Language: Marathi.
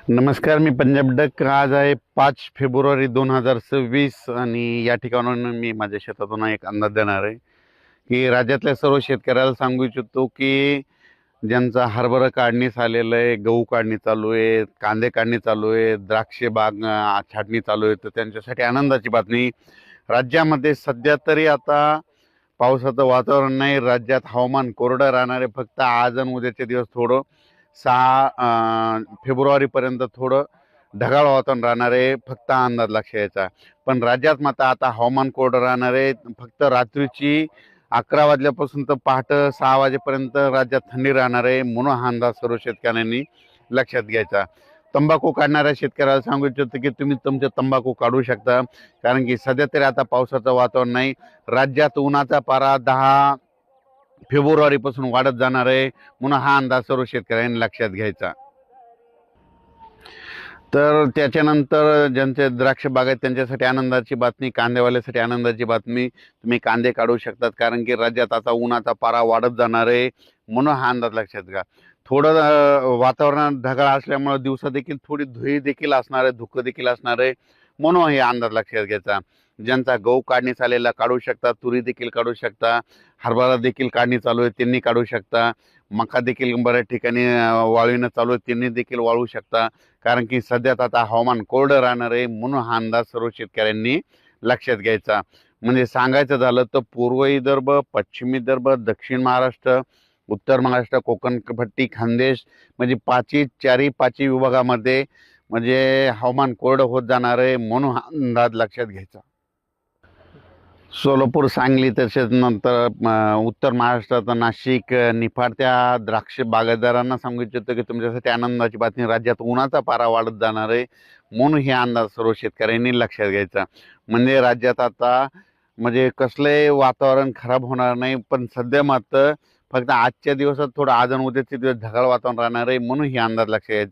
नमस्कार, मी पंजाब डक. आज आहे 5 फेब्रुवारी 2026 आणि या ठिकाणाहून मी माझ्या शेतातून एक अंदाज देणार आहे की राज्यातल्या सर्व शेतकऱ्याला सांगू इच्छितो की ज्यांचा हरभरा काढणीस आलेलं आहे, गहू काढणी चालू आहे, कांदे काढणी चालू आहे, द्राक्ष बाग छाटणी चालू आहे, तर त्यांच्यासाठी आनंदाची बातमी. राज्यामध्ये सध्या तरी आता पावसाचं वातावरण नाही. राज्यात हवामान कोरडं राहणार आहे. फक्त आज आणि उद्याचे दिवस थोडं 6 फेब्रुवारीपर्यंत थोडं ढगाळ वातावरण राहणार आहे, फक्त अंदाज लक्ष यायचा. पण राज्यात मात्र आता हवामान कोरडं राहणार आहे. फक्त रात्रीची 11 वाजल्यापासून तर पहाटे 6 वाजेपर्यंत राज्यात थंडी राहणार आहे, म्हणून हा अंदाज सर्व शेतकऱ्यांनी लक्षात घ्यायचा. तंबाखू काढणाऱ्या शेतकऱ्याला सांगू इच्छितो की तुम्ही तुमचे तंबाखू काढू शकता, कारण की सध्या तरी आता पावसाचं वातावरण नाही. राज्यात उन्हाचा पारा 10 फेब्रुवारीपासून वाढत जाणार आहे, म्हणून हा अंदाज सर्व शेतकऱ्यांनी लक्षात घ्यायचा. तर त्याच्यानंतर ज्यांचे द्राक्ष बाग आहेत त्यांच्यासाठी आनंदाची बातमी, कांदेवाल्यासाठी आनंदाची बातमी. तुम्ही कांदे काढू शकतात, कारण की राज्यात आता उन्हाचा पारा वाढत जाणार आहे, म्हणून हा अंदाज लक्षात घ्या. थोडं वातावरण ढगाळ असल्यामुळे दिवसा देखील थोडी धुळी देखील असणार आहे, धुकं देखील असणार आहे, म्हणून हे अंदाज लक्षात घ्यायचा. ज्यांचा गहू काढणी चालेला काढू शकता, तुरी देखील काढू शकता, हरभरा देखील काढणी चालू आहे त्यांनी काढू शकता, मका देखील बऱ्याच ठिकाणी वाळविणं चालू आहे त्यांनी देखील वाळू शकता, कारण की सध्यात आता हवामान कोरडं राहणार आहे, म्हणून हा अंदाज सर्व शेतकऱ्यांनी लक्षात घ्यायचा. म्हणजे सांगायचं झालं तर पूर्व विदर्भ, पश्चिम विदर्भ, दक्षिण महाराष्ट्र, उत्तर महाराष्ट्र, कोकण पट्टी, खानदेश, म्हणजे पाचही विभागामध्ये म्हणजे हवामान कोरडं होत जाणार आहे, म्हणून हा अंदाज लक्षात घ्यायचा. सोलापूर, सांगली, तसेच नंतर उत्तर महाराष्ट्रात नाशिक, निफाड त्या द्राक्ष बागायतदारांना सांगू इच्छितो की तुमच्यासाठी आनंदाची बातमी. राज्यात उन्हाचा पारा वाढत जाणार आहे, म्हणून हे अंदाज सर्व शेतकऱ्यांनी लक्षात घ्यायचा. म्हणजे राज्यात आता म्हणजे कसलंही वातावरण खराब होणार नाही, पण सध्या मात्र फक्त आजच्या दिवसात थोडं आज आणि उद्याचे दिवस ढगाळ वातावरण राहणार आहे, म्हणून हे अंदाज लक्षात घ्यायचा.